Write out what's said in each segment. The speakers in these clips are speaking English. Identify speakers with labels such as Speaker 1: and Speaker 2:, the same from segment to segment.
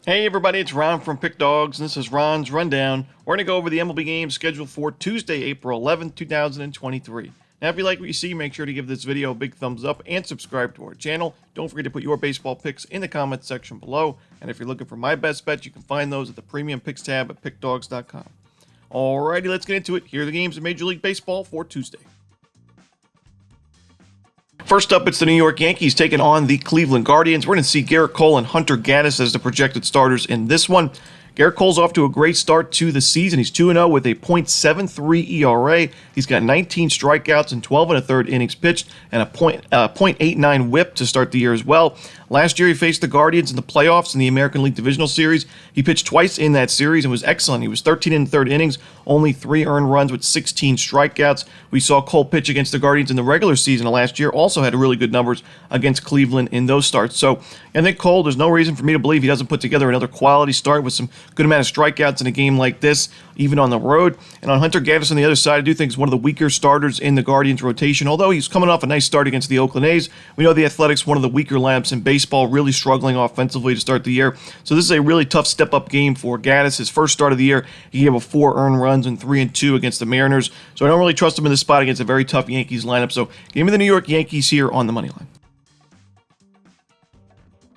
Speaker 1: Hey everybody, it's Ron from Pick Dawgz, and this is Ron's Rundown. We're going to go over the MLB games scheduled for Tuesday, April 11th, 2023. Now, if you like what you see, make sure to give this video a big thumbs up and subscribe to our channel. Don't forget to put your baseball picks in the comments section below. And if you're looking for my best bets, you can find those at the Premium Picks tab at pickdawgz.com. Alrighty, let's get into it. Here are the games in Major League Baseball for Tuesday. First up, it's the New York Yankees taking on the Cleveland Guardians. We're going to see Gerrit Cole and Hunter Gaddis as the projected starters in this one. Gerrit Cole's off to a great start to the season. He's 2-0 with a .73 ERA. He's got 19 strikeouts and 12 1/3 innings pitched and a .89 whip to start the year as well. Last year, he faced the Guardians in the playoffs in the American League Divisional Series. He pitched twice in that series and was excellent. He was 13 1/3 innings, only 3 earned runs with 16 strikeouts. We saw Cole pitch against the Guardians in the regular season of last year. Also had really good numbers against Cleveland in those starts. So I think Cole, there's no reason for me to believe he doesn't put together another quality start with some good amount of strikeouts in a game like this, even on the road. And on Hunter Gaddis on the other side, I do think he's one of the weaker starters in the Guardians rotation. Although he's coming off a nice start against the Oakland A's, we know the Athletics, one of the weaker lineups in baseball, really struggling offensively to start the year. So this is a really tough step-up game for Gaddis. His first start of the year, he gave up 4 earned runs and 3-2 against the Mariners. So I don't really trust him in this spot against a very tough Yankees lineup. So give me the New York Yankees here on the money line.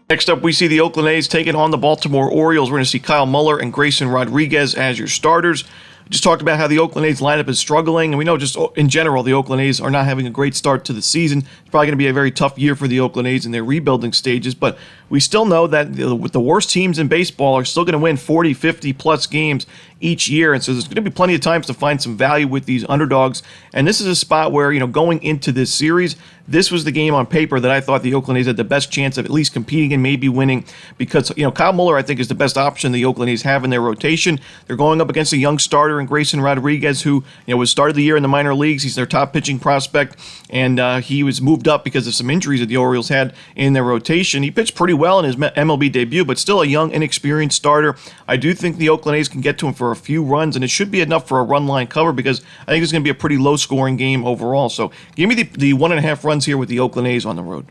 Speaker 1: Next up, we see the Oakland A's taking on the Baltimore Orioles. We're going to see Kyle Muller and Grayson Rodriguez as your starters. Just talked about how the Oakland A's lineup is struggling, and we know just in general the Oakland A's are not having a great start to the season. It's probably going to be a very tough year for the Oakland A's in their rebuilding stages, but we still know that the worst teams in baseball are still going to win 40, 50-plus games each year, and so there's going to be plenty of times to find some value with these underdogs, and this is a spot where, going into this series, this was the game on paper that I thought the Oakland A's had the best chance of at least competing and maybe winning because, Kyle Muller, I think, is the best option the Oakland A's have in their rotation. They're going up against a young starter in Grayson Rodriguez, who, was started the year in the minor leagues. He's their top pitching prospect, and he was moved up because of some injuries that the Orioles had in their rotation. He pitched pretty well in his MLB debut, but still a young, inexperienced starter. I do think the Oakland A's can get to him for a few runs, and it should be enough for a run line cover because I think it's going to be a pretty low-scoring game overall. So give me the 1.5 runs here with the Oakland A's on the road.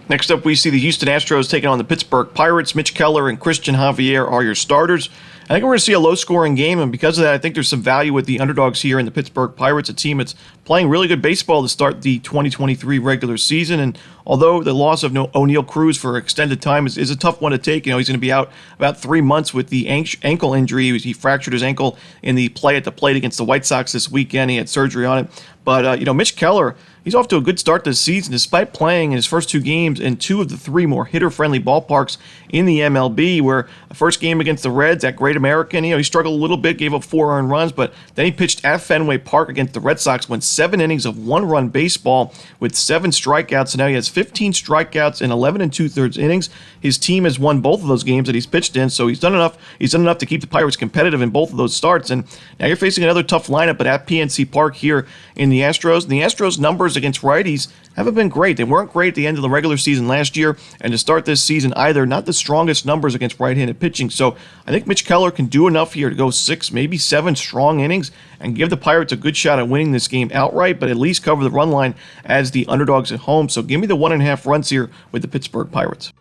Speaker 1: Next up, we see the Houston Astros taking on the Pittsburgh Pirates. Mitch Keller and Christian Javier are your starters. I think we're going to see a low-scoring game, and because of that, I think there's some value with the underdogs here in the Pittsburgh Pirates, a team that's playing really good baseball to start the 2023 regular season. And although the loss of O'Neal Cruz for extended time is a tough one to take, he's going to be out about 3 months with the ankle injury. He fractured his ankle in the play at the plate against the White Sox this weekend. He had surgery on it. But, Mitch Keller, he's off to a good start this season despite playing in his first 2 games in 2 of the 3 more hitter-friendly ballparks in the MLB, where the first game against the Reds at Great American, he struggled a little bit, gave up 4 earned runs, but then he pitched at Fenway Park against the Red Sox, went 7 innings of 1-run baseball with 7 strikeouts, so now he has 15 strikeouts in 11 2/3 innings. His team has won both of those games that he's pitched in, so he's done enough to keep the Pirates competitive in both of those starts, and now you're facing another tough lineup at PNC Park here in the Astros. And the Astros' numbers against righties haven't been great. They weren't great at the end of the regular season last year, and to start this season either, not the strongest numbers against right-handed pitching. So I think Mitch Keller can do enough here to go 6, maybe 7 strong innings and give the Pirates a good shot at winning this game outright, but at least cover the run line as the underdogs at home. So give me the 1.5 runs here with the Pittsburgh Pirates.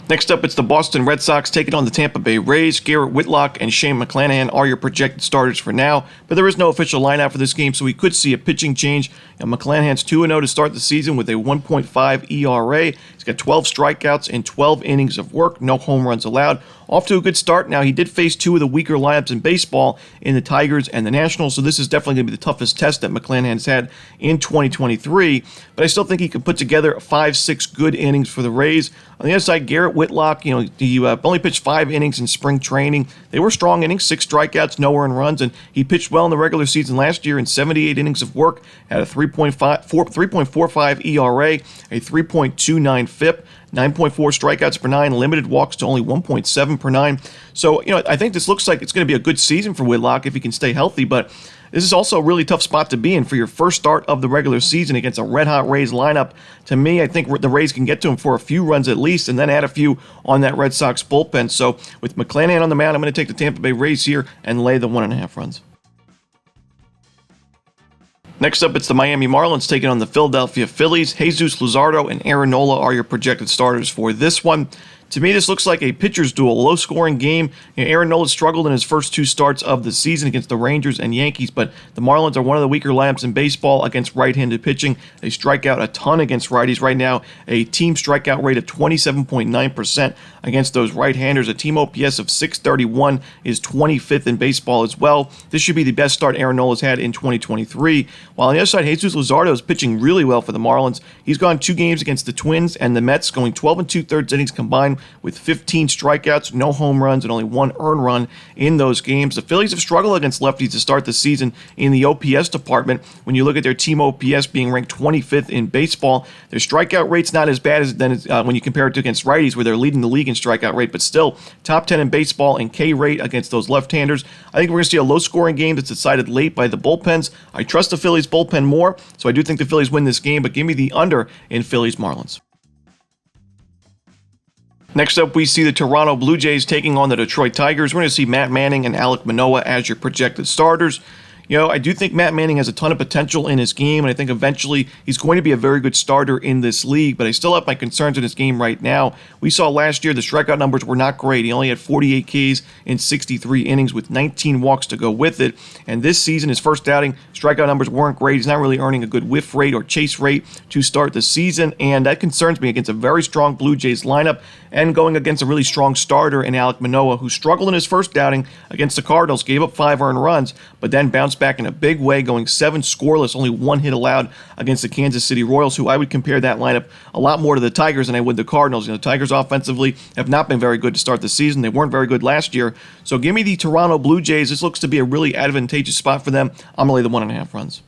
Speaker 1: Next up, it's the Boston Red Sox taking on the Tampa Bay Rays. Garrett Whitlock and Shane McClanahan are your projected starters for now, but there is no official lineup for this game, so we could see a pitching change. McClanahan's 2-0 to start the season with a 1.5 ERA. He's got 12 strikeouts and 12 innings of work, no home runs allowed. Off to a good start. Now, he did face 2 of the weaker lineups in baseball in the Tigers and the Nationals, so this is definitely going to be the toughest test that McClanahan's had in 2023, but I still think he can put together 5-6 good innings for the Rays. On the other side, Garrett Whitlock, he only pitched 5 innings in spring training. They were strong innings, 6 strikeouts, no earned runs, and he pitched well in the regular season last year in 78 innings of work, had a 3.45 ERA, a 3.29 FIP, 9.4 strikeouts per 9, limited walks to only 1.7 per 9. So, I think this looks like it's going to be a good season for Whitlock if he can stay healthy, but this is also a really tough spot to be in for your first start of the regular season against a red-hot Rays lineup. To me, I think the Rays can get to him for a few runs at least and then add a few on that Red Sox bullpen. So with McClanahan on the mound, I'm going to take the Tampa Bay Rays here and lay the 1.5 runs. Next up, it's the Miami Marlins taking on the Philadelphia Phillies. Jesus Luzardo and Aaron Nola are your projected starters for this one. To me, this looks like a pitcher's duel, a low-scoring game. Aaron Nola struggled in his first two starts of the season against the Rangers and Yankees, but the Marlins are one of the weaker lineups in baseball against right-handed pitching. They strike out a ton against righties. Right now, a team strikeout rate of 27.9% against those right-handers. A team OPS of 631 is 25th in baseball as well. This should be the best start Aaron Nola's had in 2023. While on the other side, Jesus Luzardo is pitching really well for the Marlins. He's gone 2 games against the Twins and the Mets, going 12 2/3 innings combined with 15 strikeouts, no home runs, and only 1 earned run in those games. The Phillies have struggled against lefties to start the season in the OPS department. When you look at their team OPS being ranked 25th in baseball, their strikeout rate's not as bad as when you compare it to against righties, where they're leading the league in strikeout rate, but still top 10 in baseball in K rate against those left-handers. I think we're going to see a low-scoring game that's decided late by the bullpens. I trust the Phillies bullpen more, so I do think the Phillies win this game, but give me the under in Phillies Marlins. Next up, we see the Toronto Blue Jays taking on the Detroit Tigers. We're going to see Matt Manning and Alek Manoah as your projected starters. I do think Matt Manning has a ton of potential in his game, and I think eventually he's going to be a very good starter in this league, but I still have my concerns in his game right now. We saw last year the strikeout numbers were not great. He only had 48 Ks in 63 innings with 19 walks to go with it, and this season, his first outing, strikeout numbers weren't great. He's not really earning a good whiff rate or chase rate to start the season, and that concerns me against a very strong Blue Jays lineup and going against a really strong starter in Alek Manoah, who struggled in his first outing against the Cardinals, gave up 5 earned runs, but then bounced back in a big way, going 7 scoreless, only 1 hit allowed against the Kansas City Royals, who I would compare that lineup a lot more to the Tigers than I would the Cardinals. The Tigers offensively have not been very good to start the season. They weren't very good last year. So give me the Toronto Blue Jays. This looks to be a really advantageous spot for them. I'm going to lay the 1.5 runs.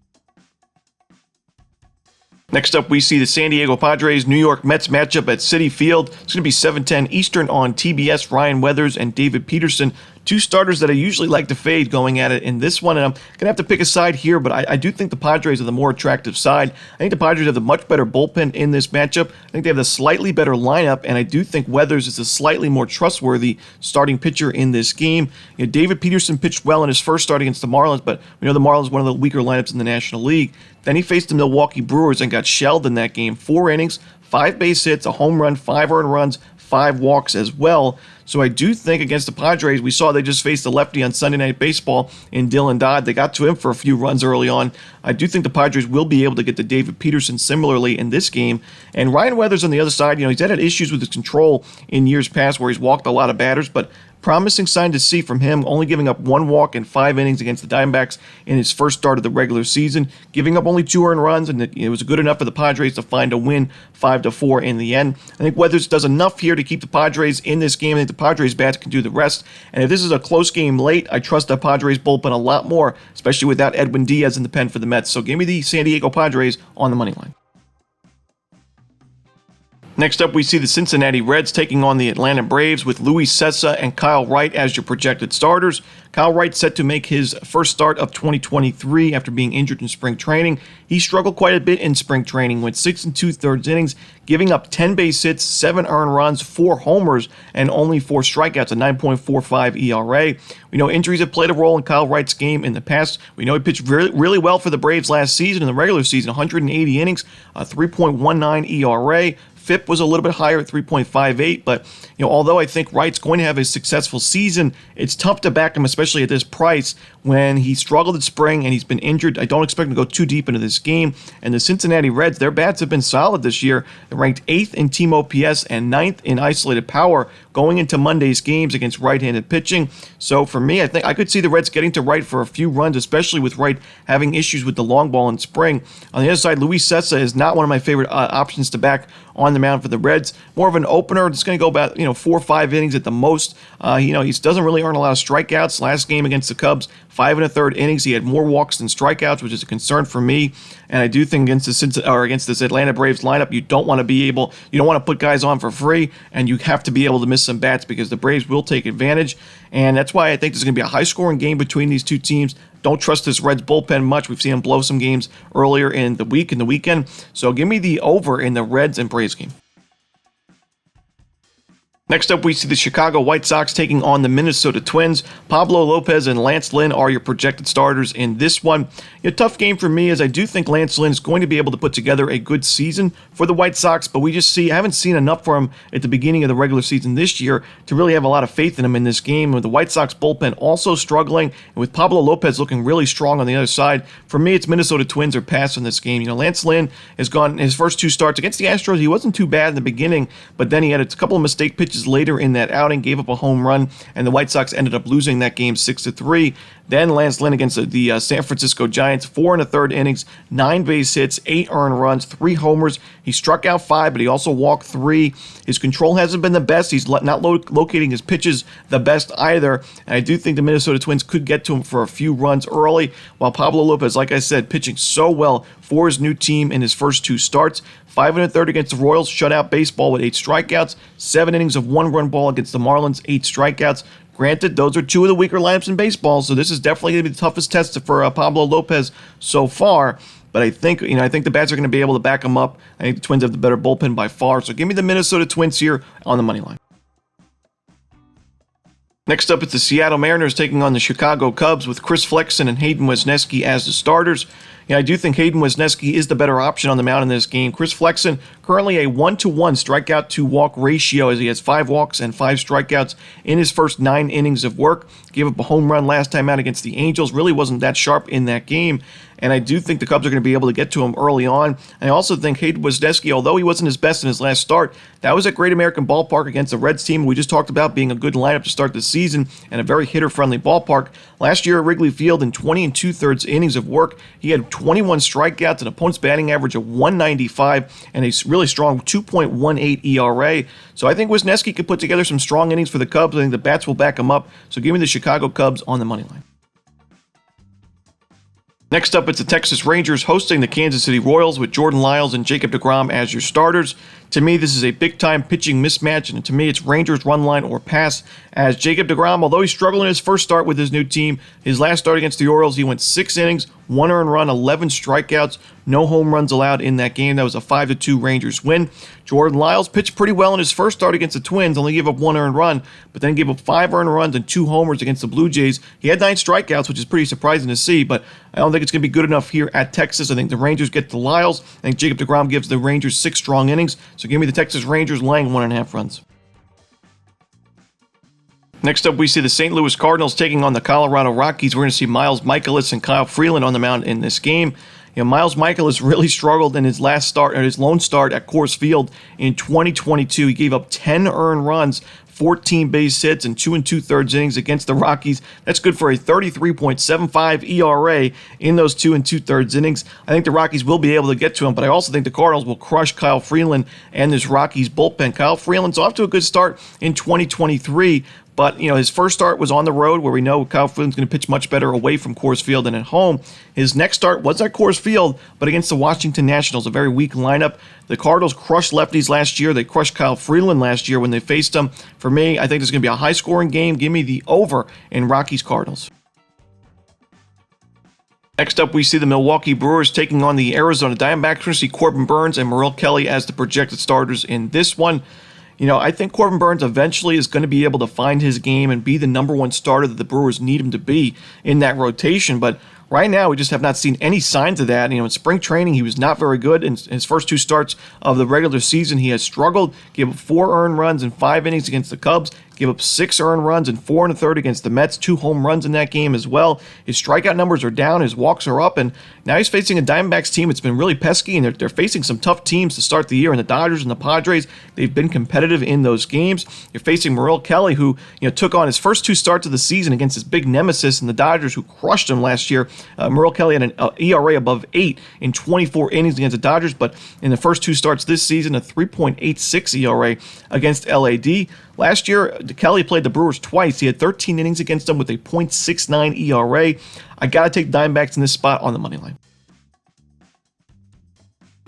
Speaker 1: Next up, we see the San Diego Padres New York Mets matchup at Citi Field. It's going to be 7:10 Eastern on TBS. Ryan Weathers and David Peterson, 2 starters that I usually like to fade going at it in this one, and I'm going to have to pick a side here, but I do think the Padres are the more attractive side. I think the Padres have the much better bullpen in this matchup. I think they have the slightly better lineup, and I do think Weathers is a slightly more trustworthy starting pitcher in this game. David Peterson pitched well in his first start against the Marlins, but we know the Marlins are one of the weaker lineups in the National League. Then he faced the Milwaukee Brewers and got shelled in that game. 4 innings, 5 base hits, a home run, 5 earned runs, 5 walks as well. So I do think against the Padres, we saw they just faced the lefty on Sunday Night Baseball in Dylan Dodd. They got to him for a few runs early on. I do think the Padres will be able to get to David Peterson similarly in this game. And Ryan Weathers on the other side, he's had issues with his control in years past where he's walked a lot of batters, but promising sign to see from him, only giving up 1 walk in 5 innings against the Diamondbacks in his first start of the regular season, giving up only 2 earned runs, and it was good enough for the Padres to find a win 5-4 in the end. I think Weathers does enough here to keep the Padres in this game. I think the Padres bats can do the rest, and if this is a close game late, I trust the Padres bullpen a lot more, especially without Edwin Diaz in the pen for the Mets. So give me the San Diego Padres on the money line. Next up, we see the Cincinnati Reds taking on the Atlanta Braves with Luis Cessa and Kyle Wright as your projected starters. Kyle Wright set to make his first start of 2023 after being injured in spring training. He struggled quite a bit in spring training, went 6 2/3 innings, giving up 10 base hits, 7 earned runs, 4 homers, and only 4 strikeouts, a 9.45 ERA. We know injuries have played a role in Kyle Wright's game in the past. We know he pitched really well for the Braves last season in the regular season, 180 innings, a 3.19 ERA. FIP was a little bit higher at 3.58, but although I think Wright's going to have a successful season, it's tough to back him, especially at this price when he struggled in spring and he's been injured. I don't expect him to go too deep into this game. And the Cincinnati Reds, their bats have been solid this year. They're ranked 8th in team OPS and 9th in isolated power going into Monday's games against right-handed pitching. So for me, I think I could see the Reds getting to Wright for a few runs, especially with Wright having issues with the long ball in spring. On the other side, Luis Cessa is not one of my favorite options to back on the mound for the Reds. More of an opener. It's going to go about 4 or 5 innings at the most. He doesn't really earn a lot of strikeouts. Last game against the Cubs, 5 1/3 innings. He had more walks than strikeouts, which is a concern for me. And I do think against this Atlanta Braves lineup, you don't want to put guys on for free, and you have to be able to miss some bats because the Braves will take advantage. And that's why I think there's going to be a high-scoring game between these two teams. Don't trust this Reds bullpen much. We've seen them blow some games earlier in the week and the weekend. So give me the over in the Reds and Braves game. Next up, we see the Chicago White Sox taking on the Minnesota Twins. Pablo Lopez and Lance Lynn are your projected starters in this one. A tough game for me, as I do think Lance Lynn is going to be able to put together a good season for the White Sox, but I haven't seen enough from him at the beginning of the regular season this year to really have a lot of faith in him in this game. With the White Sox bullpen also struggling, and with Pablo Lopez looking really strong on the other side, for me, it's Minnesota Twins are passing this game. Lance Lynn has gone his first two starts against the Astros. He wasn't too bad in the beginning, but then he had a couple of mistake pitches later in that outing, gave up a home run, and the White Sox ended up losing that game 6-3. Then Lance Lynn against the San Francisco Giants, 4 1/3 innings, 9 base hits, 8 earned runs, 3 homers. He struck out 5, but he also walked 3. His control hasn't been the best. He's not locating his pitches the best either. And I do think the Minnesota Twins could get to him for a few runs early, while Pablo Lopez, like I said, pitching so well for his new team in his first 2 starts. 5 1/3 against the Royals, shutout baseball with 8 strikeouts, 7 innings of 1-run ball against the Marlins, 8 strikeouts. Granted, those are 2 of the weaker lineups in baseball, so this is definitely going to be the toughest test for Pablo Lopez so far. But I think the bats are going to be able to back him up. I think the Twins have the better bullpen by far. So give me the Minnesota Twins here on the money line. Next up, it's the Seattle Mariners taking on the Chicago Cubs with Chris Flexen and Hayden Wesneski as the starters. I do think Hayden Wesneski is the better option on the mound in this game. Chris Flexen, currently a 1-to-1 strikeout to walk ratio, as he has 5 walks and 5 strikeouts in his first 9 innings of work. Gave up a home run last time out against the Angels. Really wasn't that sharp in that game. And I do think the Cubs are going to be able to get to him early on. I also think Hayden Wesneski, although he wasn't his best in his last start, that was at Great American Ballpark against the Reds team we just talked about being a good lineup to start the season and a very hitter-friendly ballpark. Last year at Wrigley Field in 20 2/3 innings of work, he had 21 strikeouts, an opponent's batting average of 195, and a really strong 2.18 ERA. So I think Wesneski could put together some strong innings for the Cubs. I think the bats will back him up. So give me the Chicago Cubs on the money line. Next up, it's the Texas Rangers hosting the Kansas City Royals with Jordan Lyles and Jacob deGrom as your starters. To me, this is a big-time pitching mismatch, and to me, it's Rangers run line or pass, as Jacob deGrom, although he struggled in his first start with his new team, his last start against the Orioles, he went 6 innings, 1 earned run, 11 strikeouts, no home runs allowed in that game. That was a 5-2 Rangers win. Jordan Lyles pitched pretty well in his first start against the Twins, only gave up 1 earned run, but then gave up 5 earned runs and 2 homers against the Blue Jays. He had 9 strikeouts, which is pretty surprising to see, but I don't think it's going to be good enough here at Texas. I think the Rangers get to Lyles. I think Jacob deGrom gives the Rangers 6 strong innings, so give me the Texas Rangers laying 1.5 runs. Next up, we see the St. Louis Cardinals taking on the Colorado Rockies. We're going to see Miles Mikolas and Kyle Freeland on the mound in this game. Miles Mikolas really struggled in his lone start at Coors Field in 2022. He gave up 10 earned runs, 14 base hits, and 2 2/3 innings against the Rockies. That's good for a 33.75 ERA in those 2 2/3 innings. I think the Rockies will be able to get to him, but I also think the Cardinals will crush Kyle Freeland and this Rockies bullpen. Kyle Freeland's off to a good start in 2023. But, his first start was on the road, where we know Kyle Freeland's going to pitch much better away from Coors Field than at home. His next start was at Coors Field, but against the Washington Nationals, a very weak lineup. The Cardinals crushed lefties last year. They crushed Kyle Freeland last year when they faced him. For me, I think this is going to be a high-scoring game. Give me the over in Rockies-Cardinals. Next up, we see the Milwaukee Brewers taking on the Arizona Diamondbacks. We're going to see Corbin Burnes and Merrill Kelly as the projected starters in this one. I think Corbin Burnes eventually is going to be able to find his game and be the number 1 starter that the Brewers need him to be in that rotation. But right now, we just have not seen any signs of that. In spring training, he was not very good. In his first 2 starts of the regular season, he has struggled. Gave up 4 earned runs in 5 innings against the Cubs. Gave up 6 earned runs and 4 1/3 against the Mets. 2 home runs in that game as well. His strikeout numbers are down. His walks are up. And now he's facing a Diamondbacks team that's been really pesky, and they're facing some tough teams to start the year. And the Dodgers and the Padres, they've been competitive in those games. You're facing Merrill Kelly, who took on his first 2 starts of the season against his big nemesis in the Dodgers, who crushed him last year. Merrill Kelly had an ERA above 8 in 24 innings against the Dodgers, but in the first 2 starts this season, a 3.86 ERA against LAD. Last year, Kelly played the Brewers twice. He had 13 innings against them with a .69 ERA. I got to take the Diamondbacks in this spot on the money line.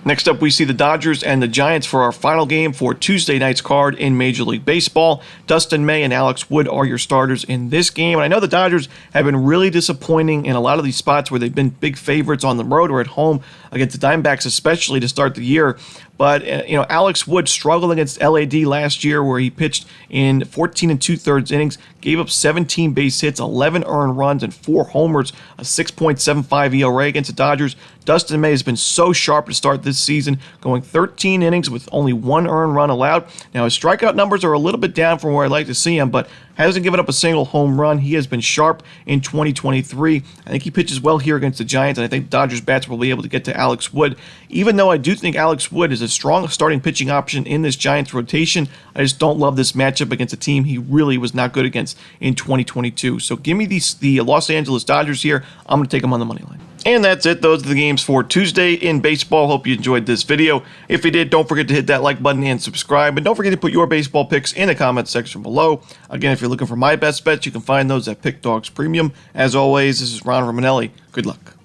Speaker 1: Next up, we see the Dodgers and the Giants for our final game for Tuesday night's card in Major League Baseball. Dustin May and Alex Wood are your starters in this game. And I know the Dodgers have been really disappointing in a lot of these spots where they've been big favorites on the road or at home against the Diamondbacks, especially to start the year. But, Alex Wood struggled against LAD last year where he pitched in 14 2/3 innings, gave up 17 base hits, 11 earned runs, and 4 homers, a 6.75 ERA against the Dodgers. Dustin May has been so sharp to start this season, going 13 innings with only 1 earned run allowed. Now, his strikeout numbers are a little bit down from where I'd like to see him, but hasn't given up a single home run. He has been sharp in 2023. I think he pitches well here against the Giants, and I think the Dodgers bats will be able to get to Alex Wood. Even though I do think Alex Wood is a strong starting pitching option in this Giants rotation, I just don't love this matchup against a team he really was not good against in 2022. So give me the Los Angeles Dodgers here. I'm going to take them on the money line. And that's it. Those are the games for Tuesday in baseball. Hope you enjoyed this video. If you did, don't forget to hit that like button and subscribe. And don't forget to put your baseball picks in the comments section below. Again, if you're looking for my best bets, you can find those at Pick Dawgz Premium. As always, this is Ron Romanelli. Good luck.